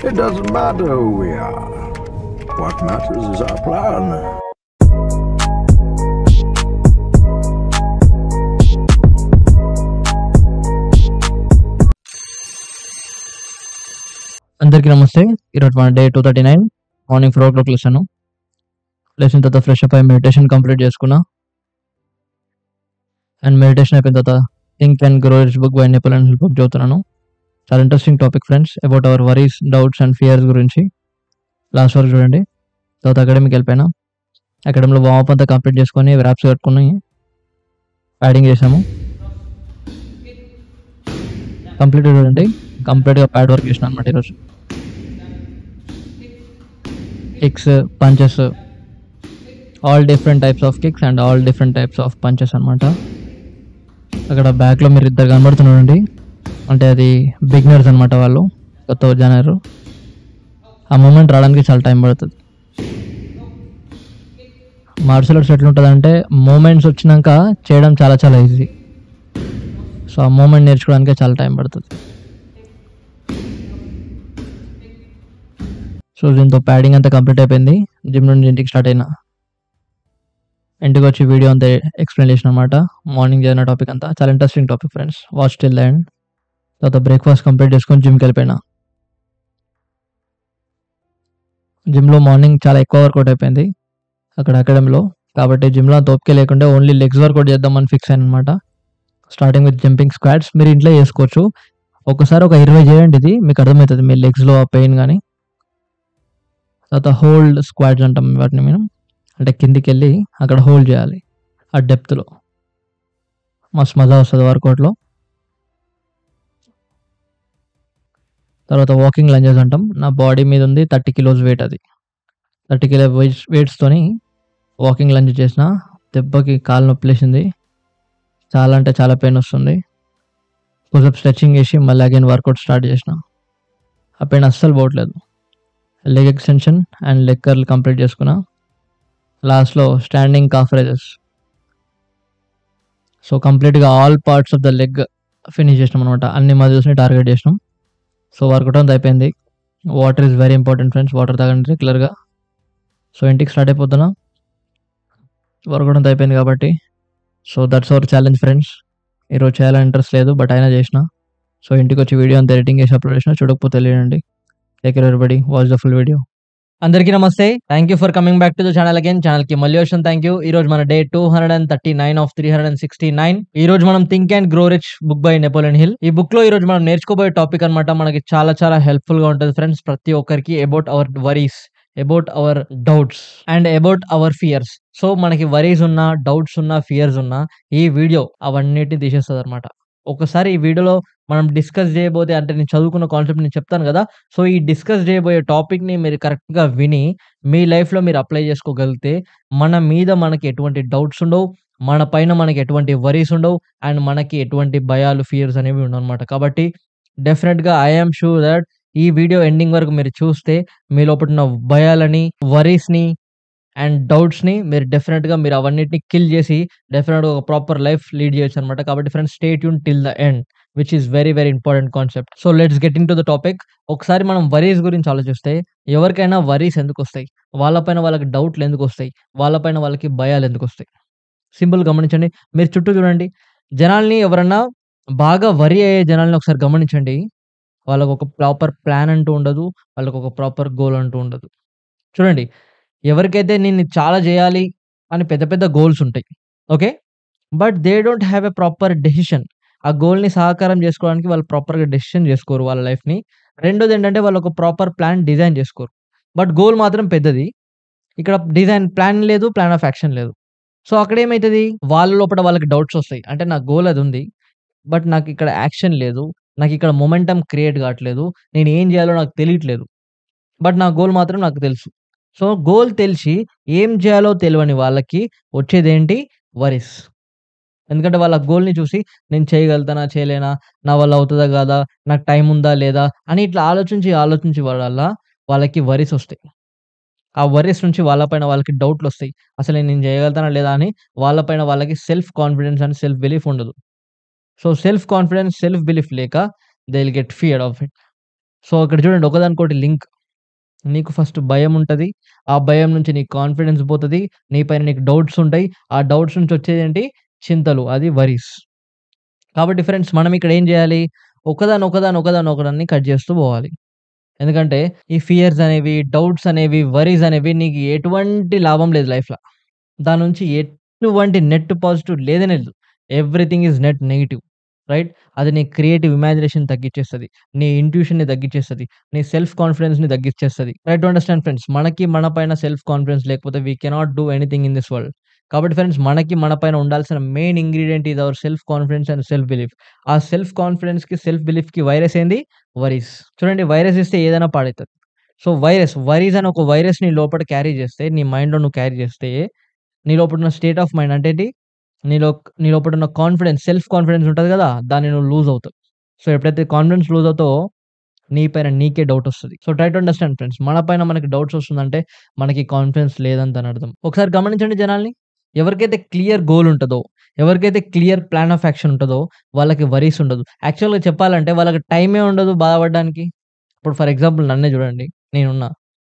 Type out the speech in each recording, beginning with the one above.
It doesn't matter who we are. What matters is our plan. అందరికీ నమస్తే. ఈరోజు మన డే 239 మార్నింగ్ 4 o'clock లేసాను. లేచిన తర్వాత ఫ్రెష్ అప్ అయ్యి మెడిటేషన్ కంప్లీట్ చేసుకున్నా. అండ్ మెడిటేషన్ అయిపోయిన తర్వాత think and grow rich book by Napoleon hill book చదువుతున్నాను. చాలా interesting topic friends, about our worries, doubts and fears గురించి. లాస్ట్ వరకు చూడండి. తర్వాత అకాడమీకి వెళ్ళిపోయినా. అకాడమీలో వామప్ అంతా కంప్లీట్ చేసుకొని ర్యాప్స్ కట్టుకుని ప్యాడింగ్ చేసాము. కంప్లీట్ చూడండి, కంప్లీట్గా ప్యాడ్ వర్క్ చేసిన అనమాట ఈరోజు. Kicks, punches, all different types of kicks and all different types of punches అనమాట. అక్కడ బ్యాక్లో మీరు ఇద్దరు కనబడుతున్నారండి, అంటే అది బిగినర్స్ అనమాట, వాళ్ళు కొత్త జనరు. ఆ మూమెంట్ రావడానికి చాలా టైం పడుతుంది. మార్షల్ ఆర్ట్స్ ఎట్లుంటుందంటే మూమెంట్స్ వచ్చినాక చేయడం చాలా చాలా ఈజీ. సో ఆ మూమెంట్ నేర్చుకోవడానికే చాలా టైం పడుతుంది. సో దీంతో ప్యాడింగ్ అంతా కంప్లీట్ అయిపోయింది. జిమ్ నుండి ఇంటికి స్టార్ట్ అయినా. ఇంటికి వచ్చి వీడియో అంతా ఎక్స్ప్లెయిన్ చేసిన అనమాట. మార్నింగ్ జరిగిన టాపిక్ అంతా చాలా interesting topic friends, watch till the end. తర్వాత బ్రేక్ఫాస్ట్ కంప్లీట్ చేసుకొని జిమ్కి వెళ్ళిపోయినా. జిమ్లో మార్నింగ్ చాలా ఎక్కువ వర్కౌట్ అయిపోయింది అక్కడ అకాడమీలో. కాబట్టి జిమ్లో తోపికే లేకుండా ఓన్లీ లెగ్స్ వర్కౌట్ చేద్దామని ఫిక్స్ అయ్యాను అనమాట. Starting with jumping squats. మీరు ఇంట్లో చేసుకోవచ్చు. ఒకసారి ఒక 20 చేయండి, ఇది మీకు అర్థమవుతుంది మీ లెగ్స్లో ఆ పెయిన్ కానీ. తర్వాత హోల్డ్ స్క్వాట్స్ అంటాం వాటిని మేము, అంటే కిందికి వెళ్ళి అక్కడ హోల్డ్ చేయాలి ఆ డెప్త్లో. మస్తు మజా వస్తుంది వర్కౌట్లో. తర్వాత వాకింగ్ లంజెస్ అంటాం. నా బాడీ మీద ఉంది 30 kilos వెయిట్, అది 30 kilo వెయిట్స్తోని వాకింగ్ లంజ్ చేసిన. దెబ్బకి కాలు నొప్పిలేసింది, చాలా అంటే చాలా పెయిన్ వస్తుంది. కొంచెం స్ట్రెచ్చింగ్ చేసి మళ్ళీ అగైన్ వర్కౌట్ స్టార్ట్ చేసిన. ఆ పెయిన్ అస్సలు పోవట్లేదు. Leg extension and leg curl complete చేసుకున్నా. లాస్ట్లో స్టాండింగ్ కాఫ్ రైజెస్. సో కంప్లీట్గా all parts of the leg finish చేసినాం అనమాట. అన్ని మజిల్స్ని టార్గెట్ చేసినాం. సో వర్కౌట్ అంతా అయిపోయింది. Water is very important friends, water తాగండి రెగ్యులర్గా. సో ఇంటికి స్టార్ట్ అయిపోతున్నా. వర్కౌట్ అంతా అయిపోయింది కాబట్టి. So that's our challenge friends. ఈరోజు చేయాలని ఇంట్రెస్ట్ లేదు, బట్ అయినా చేసిన. సో ఇంటికి వచ్చి వీడియో అంతా ఎడిటింగ్ చేసి అప్లోడ్ చేసిన. చూడకపోతే తెలియడండి. Take care everybody, watch the full video. అందరికీ నమస్తే. Thank you for coming back to the channel again. ఛానల్కి మళ్ళీ వచ్చాను, థ్యాంక్ యూ. ఈ రోజు మన డే 239 ఆఫ్ 369. ఈ రోజు మనం think and grow rich book by Napoleon hill. ఈ బుక్ లో ఈ రోజు మనం నేర్చుకోబోయే టాపిక్ అనమాట మనకి చాలా చాలా హెల్ప్ఫుల్ గా ఉంటుంది ఫ్రెండ్స్, ప్రతి ఒక్కరికి. About our worries, about our doubts and about our fears. So మనకి వరీస్ ఉన్నా, డౌట్స్ ఉన్నా, ఫియర్స్ ఉన్నా, ఈ వీడియో అవన్నిటిని తీసేస్తుంది అనమాట. ఒకసారి ఈ వీడియోలో మనం డిస్కస్ చేయబోతే, అంటే నేను చదువుకున్న కాన్సెప్ట్ నేను చెప్తాను కదా. సో ఈ డిస్కస్ చేయబోయే టాపిక్ని మీరు కరెక్ట్గా విని మీ లైఫ్లో మీరు అప్లై చేసుకోగలిగితే మన మీద మనకి ఎటువంటి డౌట్స్ ఉండవు, మన పైన మనకి ఎటువంటి వరీస్ ఉండవు, అండ్ మనకి ఎటువంటి భయాలు, ఫియర్స్ అనేవి ఉండవు అనమాట. కాబట్టి డెఫినెట్గా ఐఎమ్ షూర్ దట్ ఈ వీడియో ఎండింగ్ వరకు మీరు చూస్తే మీ లోపల ఉన్న భయాలని, వరీస్ని అండ్ డౌట్స్ని మీరు డెఫినెట్గా మీరు అవన్నిటిని కిల్ చేసి డెఫినెట్గా ఒక ప్రాపర్ లైఫ్ లీడ్ చేయొచ్చు అనమాట. కాబట్టి friends, stay tune till the end, which is very very important concept. So let's get in to the topic. ఒకసారి మనం వరీస్ గురించి ఆలోచిస్తే, ఎవరికైనా వరీస్ ఎందుకు వస్తాయి, వాళ్ళపైన వాళ్ళకి డౌట్లు ఎందుకు వస్తాయి, వాళ్ళపైన వాళ్ళకి భయాలు ఎందుకు వస్తాయి? సింపుల్ గమనించండి. మీరు చుట్టూ చూడండి, జనాల్ని ఎవరన్నా బాగా వరీ అయ్యే జనాల్ని ఒకసారి గమనించండి. వాళ్ళకు ఒక ప్రాపర్ ప్లాన్ అంటూ ఉండదు, వాళ్ళకు ఒక ప్రాపర్ గోల్ అంటూ ఉండదు. చూడండి, ఎవరికైతే నేను ఇది చాలా చేయాలి అని పెద్ద పెద్ద గోల్స్ ఉంటాయి, okay, but they don't have a proper decision. ఆ గోల్ని సహకారం చేసుకోవడానికి వాళ్ళు ప్రాపర్గా డెసిషన్ చేసుకోరు వాళ్ళ లైఫ్ని. రెండోది ఏంటంటే వాళ్ళు ఒక ప్రాపర్ ప్లాన్ డిజైన్ చేసుకోరు. బట్ గోల్ మాత్రం పెద్దది, ఇక్కడ డిజైన్ ప్లాన్ లేదు, ప్లాన్ ఆఫ్ యాక్షన్ లేదు. సో అక్కడ ఏమవుతుంది, వాళ్ళ లోపల వాళ్ళకి డౌట్స్ వస్తాయి. అంటే నా గోల్ అది ఉంది, బట్ నాకు ఇక్కడ యాక్షన్ లేదు, నాకు ఇక్కడ మొమెంటం క్రియేట్ కావట్లేదు, నేను ఏం చేయాలో నాకు తెలియట్లేదు, బట్ నా గోల్ మాత్రం నాకు తెలుసు. సో గోల్ తెలిసి ఏం చేయాలో తెలియని వాళ్ళకి వచ్చేదేంటి, వరీస్. ఎందుకంటే వాళ్ళ గోల్ని చూసి నేను చేయగలుగుతానా, చేయలేనా, నా వల్ల అవుతుందా కాదా, నాకు టైం ఉందా లేదా అని ఇట్లా ఆలోచించి ఆలోచించి వల్ల వాళ్ళకి వరీస్ వస్తాయి. ఆ వరీస్ నుంచి వాళ్ళపైన వాళ్ళకి డౌట్లు వస్తాయి. అసలు నేను చేయగలుగుతానా లేదా అని వాళ్ళపైన వాళ్ళకి self confidence and self belief ఉండదు. So self confidence, self belief లేక they will get feared of it. So, ఇక్కడ చూడండి ఒకదానికొకటి లింక్. నీకు ఫస్ట్ భయం ఉంటది. ఆ భయం నుంచి నీకు కాన్ఫిడెన్స్ పోతది. నీ పైన నీకు డౌట్స్ ఉంటాయి. ఆ డౌట్స్ నుంచి వచ్చేదేంటి? చింతలు. అది వరీస్. కాబట్టి ఫ్రెండ్స్ మనం ఇక్కడ ఏం చేయాలి? ఒకదాన్ని కట్ చేస్తూ పోవాలి. ఎందుకంటే ఈ ఫియర్స్ అనేవి, డౌట్స్ అనేవి, వరీస్ అనేవి నీకు ఎటువంటి లాభం లేదు లైఫ్‌ల. దాని నుంచి ఎటువంటి నెట్ పాజిటివ్ లేనే లేదు. Everything is net negative. Right? అది నీ క్రియేటివ్ ఇమాజినేషన్ తగ్గిచ్చేస్తది. నీ ఇంట్యూషన్‌ని తగ్గిచ్చేస్తది. నీ సెల్ఫ్ కాన్ఫిడెన్స్‌ని తగ్గిచ్చేస్తది. Try to understand friends. మనకి మన పైన సెల్ఫ్ కాన్ఫిడెన్స్ లేకపోతే we cannot do anything in this world. కాబట్టి ఫ్రెండ్స్ మనకి మన పైన ఉండాల్సిన main ingredient is our self confidence and self belief. ఆ సెల్ఫ్ కాన్ఫిడెన్స్‌కి, సెల్ఫ్ బిలీఫ్‌కి వైరస్ ఏంది? వరీస్. చూడండి వైరస్ ఇస్తే ఏదైనా పాడైతది. సో, వరీస్ అని ఒక వైరస్ నీ లోపట క్యారీ చేస్తే, నీ మైండ్‌లో నువ్వు క్యారీ చేస్తే నీ లోపటున్న స్టేట్ ఆఫ్ మైండ్ అంటే ఏంటి? నీ లోపటున్న కాన్ఫిడెన్స్, సెల్ఫ్ కాన్ఫిడెన్స్ ఉంటది గదా! దాన్ని నువ్వు లూజ్ అవుతావు. సో, ఎప్పుడైతే కాన్ఫిడెన్స్ లూజ్ అవుతావో నీ పైన నీకే డౌటొస్తది. So, try to understand friends. మన పైన మనకి డౌట్స్ వస్తుందంటే మనకి కాన్ఫిడెన్స్ లేదని దానర్థం. ఒకసారి గమనించండి జనాల్ని. ఎవరికైతే క్లియర్ గోల్ ఉంటదో, ఎవరికైతే క్లియర్ ప్లాన్ ఆఫ్ యాక్షన్ ఉంటదో వాళ్ళకి వరీస్ ఉండదు. యాక్చువల్‌గా చెప్పాలంటే వాళ్ళకి టైమే ఉండదు బాధపడడానికి. ఇప్పుడు ఫర్ ఎగ్జాంపుల్ నన్నే చూడండి. నేనున్నా.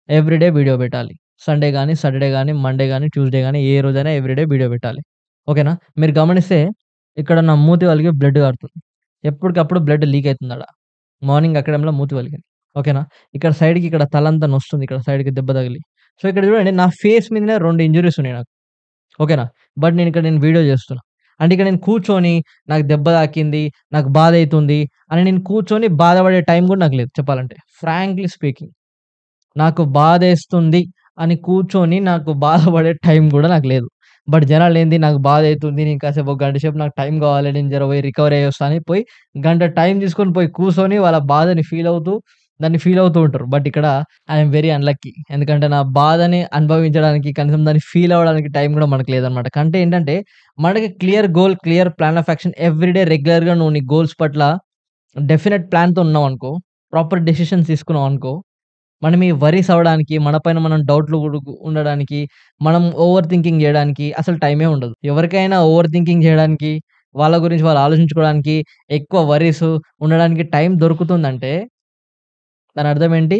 ఎవ్రీడే వీడియో పెట్టాలి. సండే గాని, సాటర్‌డే గాని, మండే గాని, ట్యూస్‌డే గాని ఏ రోజైనా ఎవ్రీడే వీడియో పెట్టాలి. ఓకేనా? మీరు గమనిస్తే ఇక్కడ నా మూతి వలిగి బ్లడ్ కారుతుంది. ఎప్పటికప్పుడు బ్లడ్ లీక్ అయితుందాడ. మార్నింగ్ అక్కడేమో మూతి వలిగింది. ఓకేనా? ఇక్కడ సైడ్‌కి ఇక్కడ తలంతా నొస్తుంది. ఇక్కడ సైడ్‌కి దెబ్బ తగిలి. సో, ఇక్కడ చూడండి నా ఫేస్ మీదనే 2 ఇంజ్యూరీస్ ఉన్నాయి నాకు. ఓకేనా? బట్ నేను వీడియో చేస్తున్నా. అంటే ఇక్కడ నేను కూర్చొని నాకు దెబ్బ తాకింది, నాకు బాధైతుంది అని నేను కూర్చొని బాధపడే టైం కూడా నాకు లేదు చెప్పాలంటే. Frankly speaking. నాకు బాధేస్తుంది అని కూర్చొని నాకు బాధపడే టైం గూడా నాకు లేదు. బట్ జనాలేంది నాకు బాధైతుంది. నేను కాసేపు ఒక గంట సేపు నాకు టైం కావాలి. నేను జర పోయి రికవర్ అయ్యొస్తా అని పోయి గంట టైం తీసుకొని పోయి కూసొని వాళ్ళ బాధని దాన్ని ఫీల్ అవుతూ ఉంటారు. బట్ ఇక్కడ ఐ యామ్ వెరీ అన్‌లక్కీ. ఎందుకంటే నా బాధని అనుభవించడానికి కనీసం దాన్ని ఫీల్ అవ్వడానికి టైం గూడా మనకు లేదనమాట. అంటే ఏంటంటే మనకి clear goal, clear plan of action everyday రెగ్యులర్‌గా నువ్వు నీ గోల్స్ పట్ల డెఫినెట్ ప్లాన్‌తో ఉన్నావనుకో, ప్రాపర్ డెసిషన్స్ తీసుకున్నావనుకో మనం ఈ వరీస్ అవ్వడానికి, మన పైన మనం డౌట్‌లు ఉండడానికి, మనం ఓవర్ థింకింగ్ జేయడానికి అసలు టైమే ఉండదు. ఎవరికైనా ఓవర్ థింకింగ్ జేయడానికి, వాళ్ళ గురించి వాళ్ళు ఆలోచించుకోవడానికి, ఎక్కువ వరీస్ ఉండడానికి టైం దొరుకుతుందంటే, దాని అర్థం ఏంటి?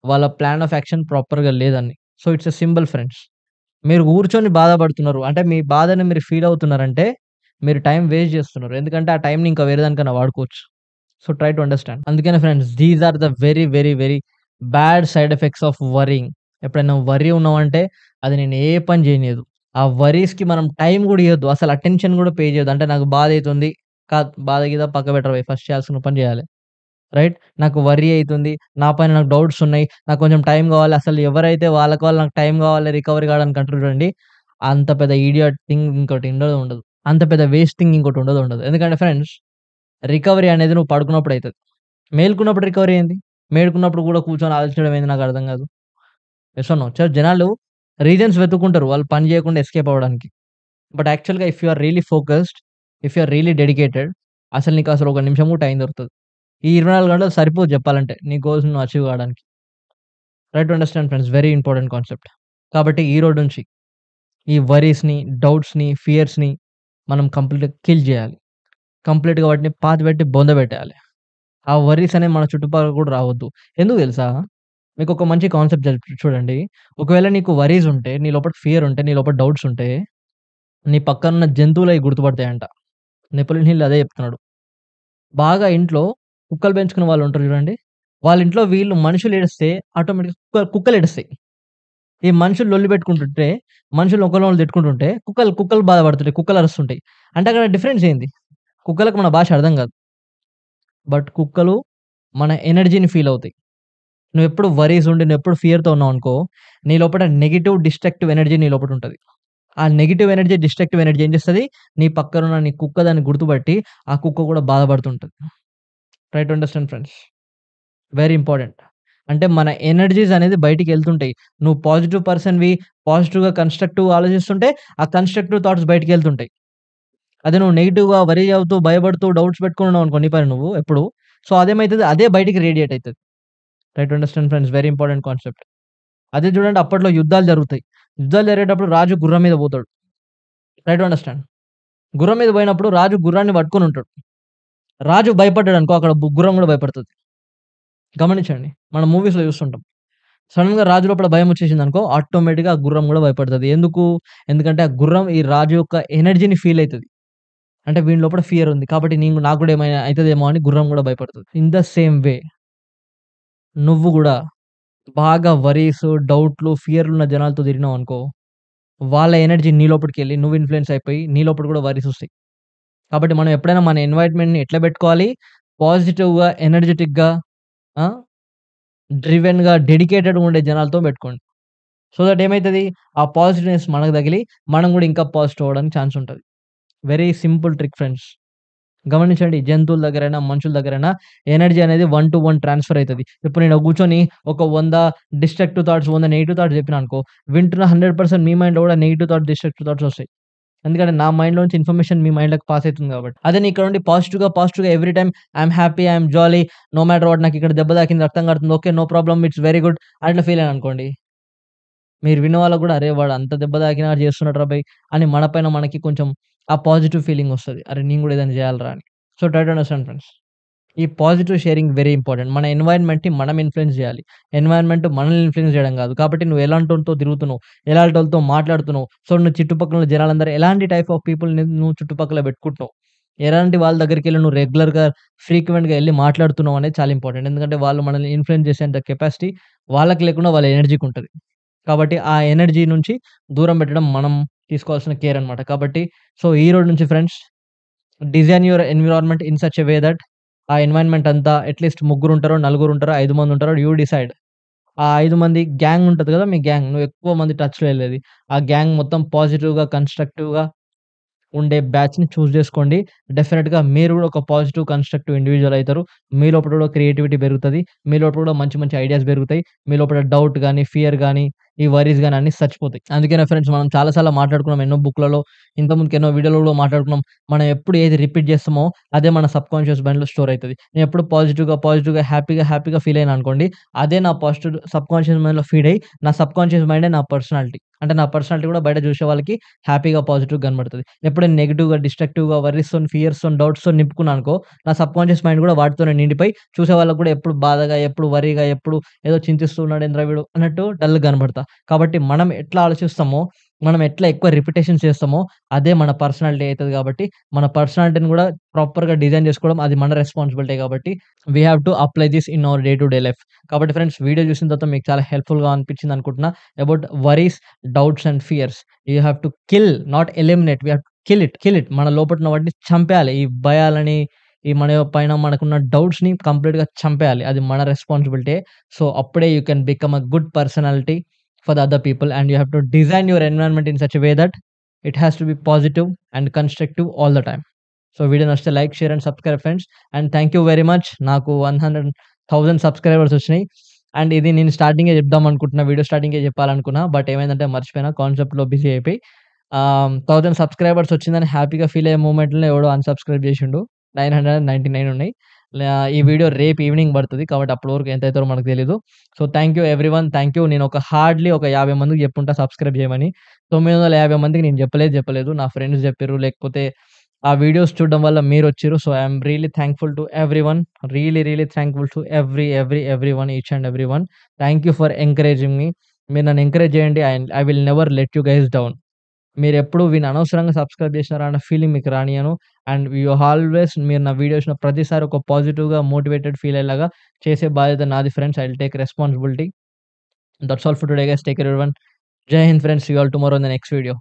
వాళ్ళ ప్లాన్ ఆఫ్ యాక్షన్ ప్రాపర్‌గా లేదని. So, it's a symbol friends. మీరు కూర్చొని బాధపడుతున్నారు. అంటే మీ బాధని మీరు ఫీల్ అవుతున్నారంటే, మీరు టైం వేస్ట్ జేస్తున్నారు. ఎందుకంటే ఆ టైంని ఇంకా వేరే దానికన్నా వాడుకోవచ్చు. So, try to understand. అందుకనే friends these are the very, very, very bad side effects of worrying. ఎప్పుడైనా వరీ ఉన్నామంటే అది నేను ఏ పని చేయనీయదు. ఆ వరీస్‌కి మనం టైం గూడా ఇయ్యొద్దు. అసలు అటెన్షన్ గూడా పే చేయొద్దు. అంటే నాకు బాధైతుంది. బాధ గీధ పక్క బెటర్ బెయ్. ఫస్ట్ చేయాల్సిన పని చేయాలి. రైట్? నాకు వరీ అయితుంది. నా పైన నాకు డౌట్స్ ఉన్నాయి. నాకు కొంచెం టైం కావాలి. అసలు ఎవరైతే వాళ్ళకి వాళ్ళు నాకు టైం కావాలి రికవరీ కావడానికి అంటారు చూడండి. అంత పెద్ద ఇడియట్ థింగ్ ఇంకోటి ఉండదు. అంత పెద్ద వేస్ట్ థింగ్ ఇంకోటి ఉండదు. ఎందుకంటే ఫ్రెండ్స్ రికవరీ అనేది నువ్వు పడుకున్నప్పుడు అయితది. మేలుకున్నప్పుడు రికవరీ ఏంది? మేలుకున్నప్పుడు కూడా కూర్చొని ఆలోచించడం ఏంది నాకర్థం కాదు. Yes or no? జనాలు రీజన్స్ వెతుక్కుంటారు. వాళ్ళు పని చేయకుండా ఎస్కేప్ అవ్వడానికి. బట్ యాక్చువల్‌గా if you are really focused, if you are really dedicated అసలు నీకు అసలు ఒక నిమిషం కూడా టైం దొరుకుతది. ఈ 24 గంటలు సరిపోదు చెప్పాలంటే నీ గోల్స్‌ని నువ్వు అచీవ్ కావడానికి. Try to understand friends. Very important concept. కాబట్టి ఈ రోజు నుంచి ఈ వరీస్‌ని, డౌట్స్‌ని, ఫియర్స్‌ని మనం కంప్లీట్‌గా కిల్ చేయాలి. కంప్లీట్‌గా వాటిని పాతిపెట్టి బొందబెట్టేయాలి. ఆ వరీస్ అనేవి మన చుట్టుపక్కల కూడా రావద్దు. ఎందుకు తెలుసా? మీకొక మంచి కాన్సెప్ట్ చూడండి. ఒకవేళ నీకు వరీస్ ఉంటే, నీ లోపల ఫియర్ ఉంటే, నీ లోపల డౌట్స్ ఉంటే, నీ పక్కనున్న జంతువులయి గుర్తుపడతాయంట. నెపోలియన్ హిల్ అదే చెప్తున్నాడు. బాగా ఇంట్లో కుక్కలు పెంచుకున్న వాళ్ళుంటారు చూడండి. వాళ్ళ ఇంట్లో వీళ్ళు మనుషులు ఏడిస్తే ఆటోమేటిక్‌గా కుక్కలు ఏడుస్తాయి. ఈ మనుషులు లొల్లి పెట్టుకుంటుంటే, మనుషులు ఒకళ్ళనొకళ్ళు తిట్టుకుంటుంటే, కుక్కలు బాధపడుతుంటాయి. కుక్కలు అరుస్తుంటాయి. అంటే అక్కడ డిఫరెన్స్ ఏంది? కుక్కలకు మన భాష అర్థం కాదు. బట్ కుక్కలు మన ఎనర్జీని ఫీల్ అవుతాయి. నువ్వెప్పుడు వరీస్ ఉండి, నువ్వెప్పుడు ఫియర్‌తో ఉన్నావనుకో, నీ లోపట నెగెటివ్, డిస్ట్రక్టివ్ ఎనర్జీ నీ లోపటుంటది. ఆ నెగెటివ్ ఎనర్జీ, డిస్ట్రక్టివ్ ఎనర్జీ ఏం చేస్తది? నీ పక్కనున్న నీ కుక్క దాన్ని గుర్తుపట్టి, ఆ కుక్క కూడా బాధపడుతుంటది. Try to understand friends. Very important. అంటే మన ఎనర్జీస్ అనేది బయటికెళ్తుంటాయి. నువ్వు పాజిటివ్ పర్సన్‌వి, పాజిటివ్‌గా కన్‌స్ట్రక్టివ్‌గా ఆలోచిస్తుంటే, ఆ కన్‌స్ట్రక్టివ్ థాట్స్ బయటికెళ్తుంటాయి. అదే నువ్వు నెగెటివ్‌గా వరీ అవుతూ, భయపడుతూ, డౌట్స్ పెట్టుకొని ఉన్నావనుకో నీ పైన నువ్వు ఎప్పుడు, సో, అదేమైతది? అదే బయటికి రేడియేట్ అయితది. Try to understand friends. Very important concept. అదే చూడండి అప్పట్లో యుద్ధాలు జరుగుతాయి. యుద్ధాలు జరిగేటప్పుడు రాజు గుర్రం మీద పోతాడు. Try to understand. గుర్రం మీద పోయినప్పుడు రాజు గుర్రాన్ని పట్టుకొనుంటాడు. రాజు భయపడ్డాడనుకో అక్కడ గుర్రం గూడా భయపడతది. గమనించండి. మనం మూవీస్‌లో చూస్తుంటాం. సడెన్‌గా రాజు లోపల భయమొచ్చేసిందనుకో ఆటోమేటిక్‌గా ఆ గుర్రం గూడా భయపడతది. ఎందుకు? ఎందుకంటే ఆ గుర్రం ఈ రాజు యొక్క ఎనర్జీని ఫీల్ అయితది. అంటే వీని లోపల ఫియర్ ఉంది. కాబట్టి నాకు గూడా ఏమైనా అయితదేమో అని గుర్రం గూడా భయపడతది. ఇన్ ద సేమ్ వే నువ్వు గూడా బాగా వరీస్, డౌట్‌లు, ఫియర్‌లున్న జనాలతో తిరిగినావనుకో, వాళ్ళ ఎనర్జీ నీ లోపటికెళ్ళి నువ్వు ఇన్‌ఫ్లూయెన్స్ అయిపోయి నీ లోపల గూడా వరీస్ ఒస్తాయి. కాబట్టి మనం ఎప్పుడైనా మన ఎన్వైర్న్‌మెంట్‌ని ఎట్లా బెట్టుకోవాలి? పాజిటివ్‌గా, ఎనర్జిటిక్‌గా ఆ! డ్రివెన్‌గా, డెడికేటెడ్‌గా ఉండే జనాలతో బెట్టుకోండి. సో దట్ ఏమైతది? ఆ పాజిటివ్‌నెస్ మనకు తగిలి మనం గూడా ఇంకా పాజిటివ్ అవ్వడానికి ఛాన్స్ ఉంటది. Very simple trick friends. గమనించండి. జంతువుల దగ్గరైనా, మనుషుల దగ్గరైనా ఎనర్జీ అనేది 1-1 ట్రాన్స్‌ఫర్ అయితది. ఇప్పుడు నేను కూర్చొని ఒక 100 డిస్ట్రక్టివ్ థాట్స్, 100 నెగెటివ్ థాట్స్ చెప్పినాననుకో, వింటున్న 100% మీ మైండ్‌లో కూడా నెగెటివ్ థాట్స్, డిస్ట్రక్టివ్ థాట్స్ వస్తాయి. ఎందుకంటే నా మైండ్‌లోంచి ఇన్ఫర్మేషన్ మీ మైండ్‌లోకి పాస్ అయితుంది కాబట్టి. అదే నేను ఇక్కడ నుండి పాజిటివ్‌గా every time I'm happy, I'm jolly, no matter what నాకిక్కడ దెబ్బ తాకింది, రక్తం కారుతుంది. Okay. No problem. It's very good. అట్లా ఫీల్ అయ్యాననుకోండి. మీరు విన్న వాళ్ళకి గూడా అరే! వాడు అంత దెబ్బ తాకినా చేస్తున్నాడురా బయ్! అని మన పైన మనకి కొంచెం ఆ పాజిటివ్ ఫీలింగ్ వస్తది. అరే! నేను గూడా ఏదైనా చేయాలిరా అని. So, try to understand friends. ఈ పాజిటివ్ షేరింగ్ వెరీ ఇంపార్టెంట్. మన ఎన్వైర్న్‌మెంట్‌ని మనం ఇన్‌ఫ్లూయెన్స్ జేయాలి. ఎన్వైర్న్‌మెంట్ మనల్ని ఇన్‌ఫ్లూయెన్స్ జేయడం గాదు. కాబట్టి నువ్వు ఎలాంటోనితో తిరుగుతున్నావు, ఎలాంటోళ్ళతో మాట్లాడుతున్నావు, సో, నువ్వు చుట్టుపక్కల ఉన్న జనాలందరూ ఎలాంటి టైప్ ఆఫ్ పీపుల్‌ని నువ్వు చుట్టుపక్కల పెట్టుకుంటున్నావు. ఎలాంటి వాళ్ళ దగ్గరికెళ్ళి నువ్వు రెగ్యులర్‌గా, ఫ్రీక్వెంట్‌గా ఎళ్లి మాట్లాడుతున్నావు అనేది చాలా ఇంపార్టెంట్. ఎందుకంటే వాళ్ళు మనల్ని ఇన్‌ఫ్లూయెన్స్ చేసేంత కెపాసిటీ వాళ్ళకి లేకుండా వాళ్ళ ఎనర్జీకుంటది. కాబట్టి ఆ ఎనర్జీ నుంచి దూరం పెట్టడం మనం తీసుకోవాల్సిన కేర్ అన్నమాట. కాబట్టి సో, ఈరోజు నుంచి friends design your environment in such a way that ఆ ఎన్వైర్న్మెంట్ అంతా అట్‌లీస్ట్ ముగ్గురుంటారో, నలుగురుంటారో, 5 మందుంటారో యూ డిసైడ్. ఆ 5 మంది గ్యాంగ్ ఉంటది గదా! మీ గ్యాంగ్. నువ్వు ఎక్కువ మంది టచ్‌లో ఎళ్ళేది. ఆ గ్యాంగ్ మొత్తం పాజిటివ్‌గా, కన్‌స్ట్రక్టివ్‌గా ఉండే బ్యాచ్‌ని చూజ్ జేసుకోండి. డెఫినిట్‌గా మీరు గూడా ఒక పాజిటివ్, కన్‌స్ట్రక్టివ్ ఇండివిడ్యువల్ అయితారు. మీ లోపల గూడా క్రియేటివిటీ పెరుగుతది. మీ లోపల గూడా మంచి మంచి ఐడియాస్ పెరుగుతాయి. మీ లోపల డౌట్ గాని, ఫియర్ గాని, ఈ వరీస్ గాని అన్నీ సచ్చిపోతాయి. అందుకేనా ఫ్రెండ్స్ మనం చాలా సార్లు మాట్లాడుకున్నాం ఎన్నో బుక్‌లలో, ఇంతకుముందుకు ఎన్నో వీడియోలో గూడా మాట్లాడుకున్నాం. మనం ఎప్పుడు ఏది రిపీట్ జేస్తామో అదే మన సబ్‌కాన్షియస్ మైండ్‌లో స్టోర్ అయితది. నేను ఎప్పుడు పాజిటివ్‌గా, హ్యాపీగా ఫీల్ అయినా అనుకోండి. అదే నా పాజిటివ్ సబ్‌కాన్షియస్ మైండ్‌లో ఫీడ్ అయ్యి, నా సబ్‌కాన్షియస్ మైండే నా పర్సనాలిటీ. అంటే నా పర్సనాలిటీ గూడా బయట జూసే వాళ్ళకి హ్యాపీగా, పాజిటివ్‌గా కనబడతది. ఎప్పుడైనా నెగెటివ్‌గా, డిస్ట్రక్టివ్‌గా, వరీస్‌తోని, ఫియర్స్‌తోని, డౌట్స్‌తోని నింపుకున్నాననుకో, నా సబ్‌కాన్షియస్ మైండ్ గూడా వాటితోనే నిండిపోయి, చూసే వాళ్ళకి గూడా ఎప్పుడు బాధగా, ఎప్పుడు వరీగా, ఎప్పుడు ఏదో చింతిస్తూ ఉన్నాడేందిరా వీడు అన్నట్టు డల్‌గా కనబడతా. కాబట్టి మనం ఎట్లా ఆలోచిస్తామో, మనం ఎట్లా ఎక్కువ రిపిటేషన్స్ చేస్తామో, అదే మన పర్సనాలిటీ అయితది గాబట్టి, మన పర్సనాలిటీని గూడా ప్రాపర్‌గా డిజైన్ జేసుకోవడం అది మన రెస్పాన్సిబిలిటీ గాబట్టి, we have to apply this in our day to day life. కాబట్టి ఫ్రెండ్స్ వీడియో చూసిన తర్వాత మీకు చాలా హెల్ప్‌ఫుల్‌గా అనిపించింది అనుకుంటున్నా. About worries, doubts and fears. You have to kill not eliminate. We have to kill it. మన లోపట ఉన్న వాటిని చంపేయాలి. ఈ భయాలని, ఈ మన పైన మనకున్న డౌట్స్‌ని కంప్లీట్‌గా చంపేయాలి. అది మన రెస్పాన్సిబిలిటీయే. సో, అప్పుడే you can become a good personality for the other people and you have to design your environment in such a way that it has to be positive and constructive all the time. So, video నచ్చితే like, share and subscribe friends. And thank you very much. నాకు 100,000 subscribers వచ్చినాయి. And ఇది నేను స్టార్టింగే చెప్దాం అనుకుంటున్నా. Video స్టార్టింగే చెప్పాలనుకున్నా. But ఏమైందంటే మర్చిపోయినా కాన్సెప్ట్‌లో బిజీ అయిపోయి 1000 సబ్‌స్క్రైబర్స్ వచ్చిందని హ్యాపీగా ఫీల్ అయ్యే మూమెంట్‌లోనే ఎవడో అన్‌సబ్‌స్క్రైబ్ చేసిండు. 999 ఉన్నాయి. ఈ వీడియో రేపు ఈవినింగ్ పడతది. కాబట్టి అప్పటి వరకు ఎంత అయితారో మనకు తెలీదు. So, thank you everyone. Thank you. నేను హార్డ్‌లీ ఒక 50 మందికి చెప్పుంటా సబ్‌స్క్రైబ్ చేయమని. 950 మందికి నేను చెప్పలేదు. నా ఫ్రెండ్స్ చెప్పిర్రు. లేకపోతే ఆ వీడియోస్ చూడడం వల్ల మీరొచ్చిర్రు. So, I am really thankful to everyone. Really thankful to everyone, each and everyone. Thank you for encouraging me. మీరు నన్ను ఎంకరేజ్ చేయండి. I will never let you guys down. మీరెప్పుడు వీడిని అనవసరంగా సబ్‌స్క్రైబ్ చేసినారా అన్న ఫీలింగ్ మీకు రానియ్యను. అండ్ యూ ఆల్వేస్ మీరు నా వీడియో చూసిన ప్రతిసారి ఒక పాజిటివ్‌గా మోటివేటెడ్ ఫీల్ అయ్యేలాగా చేసే బాధ్యత నాది friends. I will take responsibility. That's all for today guys. Take care everyone. Jai Hind friends. See you all tomorrow in the next video.